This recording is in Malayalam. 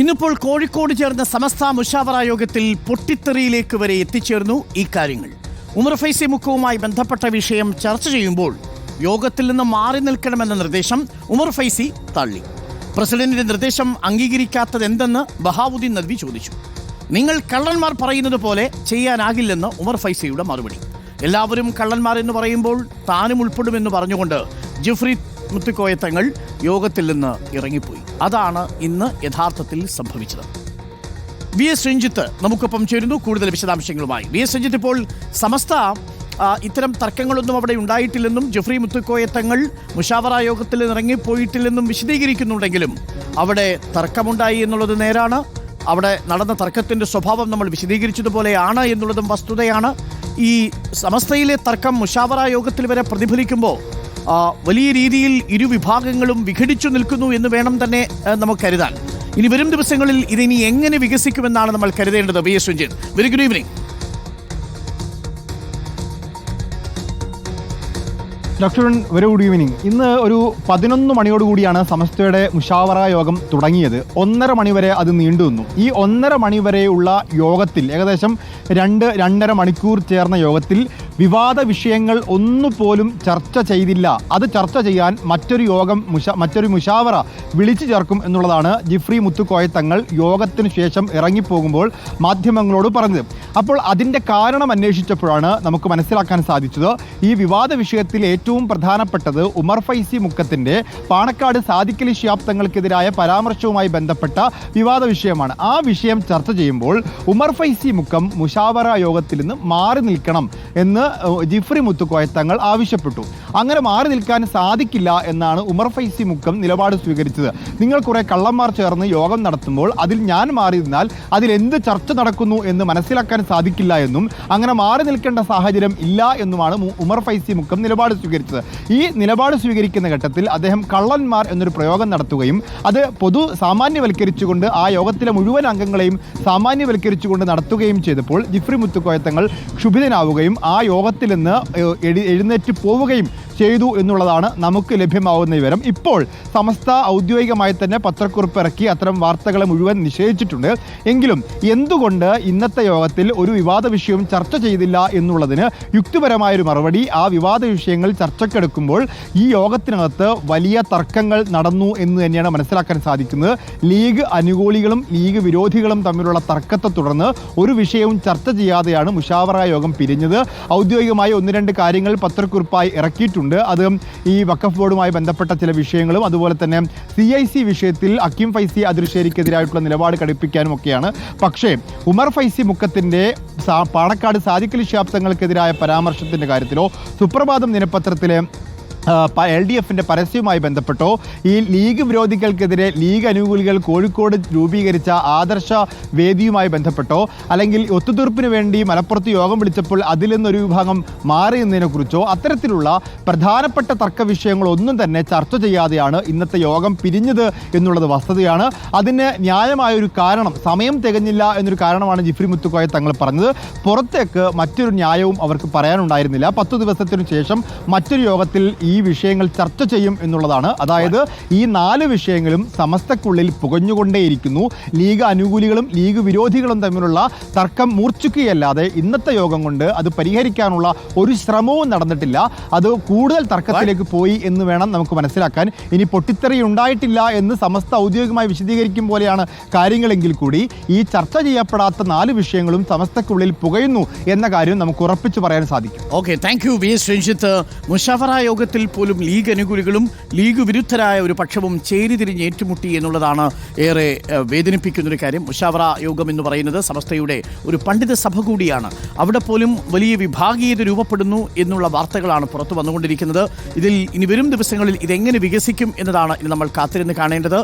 ഇന്നിപ്പോൾ കോഴിക്കോട് ചേർന്ന സമസ്ത മുശാവറ യോഗത്തിൽ പൊട്ടിത്തെറിയിലേക്ക് വരെ എത്തിച്ചേർന്നു ഈ കാര്യങ്ങൾ. ഉമർ ഫൈസി മുഖവുമായി ബന്ധപ്പെട്ട വിഷയം ചർച്ച ചെയ്യുമ്പോൾ യോഗത്തിൽ നിന്ന് മാറി നിൽക്കണമെന്ന നിർദ്ദേശം ഉമർ ഫൈസി തള്ളി. പ്രസിഡന്റിന്റെ നിർദ്ദേശം അംഗീകരിക്കാത്തത് എന്തെന്ന് ബഹാവുദ്ദീൻ നദ്വി ചോദിച്ചു. നിങ്ങൾ കള്ളന്മാർ പറയുന്നത് പോലെ ചെയ്യാനാകില്ലെന്ന് ഉമർ ഫൈസിയുടെ മറുപടി. എല്ലാവരും കള്ളന്മാർ എന്ന് പറയുമ്പോൾ താനും ഉൾപ്പെടുമെന്ന് പറഞ്ഞുകൊണ്ട് ജിഫ്രി മുത്തുക്കോയ തങ്ങൾ യോഗത്തിൽ നിന്ന് ഇറങ്ങിപ്പോയി. അതാണ് ഇന്ന് യഥാർത്ഥത്തിൽ സംഭവിച്ചത്. വി എസ് രഞ്ജിത്ത് നമുക്കൊപ്പം ചേരുന്നു കൂടുതൽ വിശദാംശങ്ങളുമായി. വി എസ് രഞ്ജിത്ത്, ഇപ്പോൾ സമസ്ത ഇത്തരം തർക്കങ്ങളൊന്നും അവിടെ ഉണ്ടായിട്ടില്ലെന്നും ജിഫ്രി മുത്തുക്കോയ തങ്ങൾ മുശാവറ യോഗത്തിൽ ഇറങ്ങിപ്പോയിട്ടില്ലെന്നും വിശദീകരിക്കുന്നുണ്ടെങ്കിലും അവിടെ തർക്കമുണ്ടായി എന്നുള്ളത് നേരാണ്. അവിടെ നടന്ന തർക്കത്തിൻ്റെ സ്വഭാവം നമ്മൾ വിശദീകരിച്ചതുപോലെയാണ് എന്നുള്ളതും വസ്തുതയാണ്. ഈ സമസ്തയിലെ തർക്കം മുശാവറ യോഗത്തിൽ വരെ പ്രതിഫലിക്കുമ്പോൾ വലിയ രീതിയിൽ ഇരു വിഭാഗങ്ങളും വിഘടിച്ചു നിൽക്കുന്നു എന്ന് വേണം തന്നെ നമുക്ക് കരുതാൻ. ഇനി വരും ദിവസങ്ങളിൽ ഇതിനി എങ്ങനെ വികസിക്കുമെന്നാണ് നമ്മൾ കരുതേണ്ടത്. V S Ranjith, very good evening. Doctor, very good evening. ഇന്ന് ഒരു 11 മണിയോടുകൂടിയാണ് സമസ്തയുടെ മുശാവറ യോഗം തുടങ്ങിയത്. 1:30 മണിവരെ അത് നീണ്ടുനിന്നു. ഈ 1:30 മണിവരെയുള്ള യോഗത്തിൽ ഏകദേശം 2-2.5 മണിക്കൂർ ചേർന്ന യോഗത്തിൽ വിവാദ വിഷയങ്ങൾ ഒന്നുപോലും ചർച്ച ചെയ്തില്ല. അത് ചർച്ച ചെയ്യാൻ മറ്റൊരു മുശാവറ വിളിച്ചു ചേർക്കും എന്നുള്ളതാണ് ജിഫ്രി മുത്തുക്കോയ തങ്ങൾ യോഗത്തിന് ശേഷം ഇറങ്ങിപ്പോകുമ്പോൾ മാധ്യമങ്ങളോട് പറഞ്ഞത്. അപ്പോൾ അതിൻ്റെ കാരണം അന്വേഷിച്ചപ്പോഴാണ് നമുക്ക് മനസ്സിലാക്കാൻ സാധിച്ചത് ഈ വിവാദ വിഷയത്തിൽ ഏറ്റവും പ്രധാനപ്പെട്ടത് ഉമർ ഫൈസി മുക്കത്തിൻ്റെ പാണക്കാട് സാദിഖ് അലി ശിഹാബ് തങ്ങൾക്കെതിരായ പരാമർശവുമായി ബന്ധപ്പെട്ട വിവാദ വിഷയമാണ്. ആ വിഷയം ചർച്ച ചെയ്യുമ്പോൾ ഉമർ ഫൈസി മുക്കം മുശാവറ യോഗത്തിൽ നിന്ന് മാറി നിൽക്കണം എന്ന് ജിഫ്രി മുത്തുക്കോയ തങ്ങൾ ആവശ്യപ്പെട്ടു. അങ്ങനെ മാറി നിൽക്കാൻ സാധിക്കില്ല എന്നാണ് ഉമർ ഫൈസി മുക്കം നിലപാട് സ്വീകരിച്ചത്. നിങ്ങൾ കുറെ കള്ളന്മാർ ചേർന്ന് യോഗം നടത്തുമ്പോൾ അതിൽ ഞാൻ മാറി നിന്നാൽ അതിൽ എന്ത് ചർച്ച നടക്കുന്നു എന്ന് മനസ്സിലാക്കാൻ സാധിക്കില്ല എന്നും അങ്ങനെ മാറി നിൽക്കേണ്ട സാഹചര്യം ഇല്ല എന്നുമാണ് ഉമർ ഫൈസി മുക്കം നിലപാട് സ്വീകരിച്ചത്. ഈ നിലപാട് സ്വീകരിക്കുന്ന ഘട്ടത്തിൽ അദ്ദേഹം കള്ളന്മാർ എന്നൊരു പ്രയോഗം നടത്തുകയും അത് സാമാന്യവൽക്കരിച്ചുകൊണ്ട് ആ യോഗത്തിലെ മുഴുവൻ അംഗങ്ങളെയും സാമാന്യവൽക്കരിച്ചുകൊണ്ട് നടത്തുകയും ചെയ്തപ്പോൾ ജിഫ്രി മുത്തുക്കോയ തങ്ങൾ ക്ഷുഭിതനാവുകയും ആ യോഗത്തിൽ നിന്ന് എഴുന്നേറ്റ് പോവുകയും ചെയ്തു എന്നുള്ളതാണ് നമുക്ക് ലഭ്യമാവുന്ന വിവരം. ഇപ്പോൾ സമസ്ത ഔദ്യോഗികമായി തന്നെ പത്രക്കുറിപ്പ് ഇറക്കി അത്തരം വാർത്തകളെ മുഴുവൻ നിഷേധിച്ചിട്ടുണ്ട്. എങ്കിലും എന്തുകൊണ്ട് ഇന്നത്തെ യോഗത്തിൽ ഒരു വിവാദ വിഷയവും ചർച്ച ചെയ്തില്ല എന്നുള്ളതിന് യുക്തിപരമായൊരു മറുപടി ആ വിവാദ വിഷയങ്ങൾ ചർച്ചക്കെടുക്കുമ്പോൾ ഈ യോഗത്തിനകത്ത് വലിയ തർക്കങ്ങൾ നടന്നു എന്ന് തന്നെയാണ് മനസ്സിലാക്കാൻ സാധിക്കുന്നത്. ലീഗ് അനുകൂലികളും ലീഗ് വിരോധികളും തമ്മിലുള്ള തർക്കത്തെ തുടർന്ന് ഒരു വിഷയവും ചർച്ച ചെയ്യാതെയാണ് മുശാവറ യോഗം പിരിഞ്ഞത്. ഔദ്യോഗികമായി 1-2 കാര്യങ്ങൾ പത്രക്കുറിപ്പായി ഇറക്കിയിട്ടുണ്ട്. അത് ഈ വഖഫ് ബോർഡുമായി ബന്ധപ്പെട്ട ചില വിഷയങ്ങളും അതുപോലെ തന്നെ CIC വിഷയത്തിൽ ഹക്കീം ഫൈസി അതിർശേരിക്കെതിരായിട്ടുള്ള നിലപാട് കടുപ്പിക്കാനും ഒക്കെയാണ്. പക്ഷേ ഉമർ ഫൈസി മുക്കത്തിൻ്റെ പാണക്കാട് സാദിഖ് അലി ശിഹാബ് തങ്ങൾക്കെതിരായ പരാമർശത്തിൻ്റെ കാര്യത്തിലോ സുപ്രഭാതം ദിനപത്രത്തിലെ LDFിൻ്റെ പരസ്യവുമായി ബന്ധപ്പെട്ടോ ഈ ലീഗ് വിരോധികൾക്കെതിരെ ലീഗ് അനുകൂലികൾ കോഴിക്കോട് രൂപീകരിച്ച ആദർശ വേദിയുമായി ബന്ധപ്പെട്ടോ അല്ലെങ്കിൽ ഒത്തുതീർപ്പിന് വേണ്ടി മലപ്പുറത്ത് യോഗം വിളിച്ചപ്പോൾ അതിൽ നിന്നൊരു വിഭാഗം മാറി നിന്നതിനെക്കുറിച്ചോ അത്തരത്തിലുള്ള പ്രധാനപ്പെട്ട തർക്ക വിഷയങ്ങളൊന്നും തന്നെ ചർച്ച ചെയ്യാതെയാണ് ഇന്നത്തെ യോഗം പിരിഞ്ഞത് എന്നുള്ളത് വസ്തുതയാണ്. അതിന് ന്യായമായൊരു കാരണം സമയം തികഞ്ഞില്ല എന്നൊരു കാരണമാണ് ജിഫ്രി മുത്തുക്കോയ തങ്ങൾ പറഞ്ഞത്. പുറത്തേക്ക് മറ്റൊരു ന്യായവും അവർക്ക് പറയാനുണ്ടായിരുന്നില്ല. 10 ദിവസത്തിനു ശേഷം മറ്റൊരു യോഗത്തിൽ ഈ വിഷയങ്ങൾ ചർച്ച ചെയ്യും എന്നുള്ളതാണ്. അതായത് ഈ 4 വിഷയങ്ങളും സമസ്തക്കുള്ളിൽ പുകഞ്ഞുകൊണ്ടേയിരിക്കുന്നു. ലീഗ് അനുകൂലികളും ലീഗ് വിരോധികളും തമ്മിലുള്ള തർക്കം മൂർച്ഛിക്കുകയല്ലാതെ ഇന്നത്തെ യോഗം കൊണ്ട് അത് പരിഹരിക്കാനുള്ള ഒരു ശ്രമവും നടന്നിട്ടില്ല. അത് കൂടുതൽ തർക്കത്തിലേക്ക് പോയി എന്ന് വേണം നമുക്ക് മനസ്സിലാക്കാൻ. ഇനി പൊട്ടിത്തെറി ഉണ്ടായിട്ടില്ല എന്ന് സമസ്ത ഔദ്യോഗികമായി വിശദീകരിക്കും പോലെയാണ് കാര്യങ്ങളെങ്കിൽ കൂടി ഈ ചർച്ച ചെയ്യപ്പെടാത്ത 4 വിഷയങ്ങളും സമസ്തക്കുള്ളിൽ പുകയുന്നു എന്ന കാര്യം നമുക്ക് ഉറപ്പിച്ചു പറയാൻ സാധിക്കും. Okay, thank you V S Ranjith. മുശാവറ യോഗത്തിൽ പോലും ലീഗ് അനുകൂലികളും ലീഗ് വിരുദ്ധരായ ഒരു പക്ഷവും ചേരിതിരിഞ്ഞ് ഏറ്റുമുട്ടി എന്നുള്ളതാണ് ഏറെ വേദനിപ്പിക്കുന്നൊരു കാര്യം. മുശാവറ യോഗം എന്ന് പറയുന്നത് സമസ്തയുടെ ഒരു പണ്ഡിത സഭ കൂടിയാണ്. അവിടെ പോലും വലിയ വിഭാഗീയത രൂപപ്പെടുന്നു എന്നുള്ള വാർത്തകളാണ് പുറത്തു വന്നുകൊണ്ടിരിക്കുന്നത്. ഇതിൽ ഇനി വരും ദിവസങ്ങളിൽ ഇതെങ്ങനെ വികസിക്കും എന്നതാണ് ഇനി നമ്മൾ കാത്തിരുന്ന് കാണേണ്ടത്.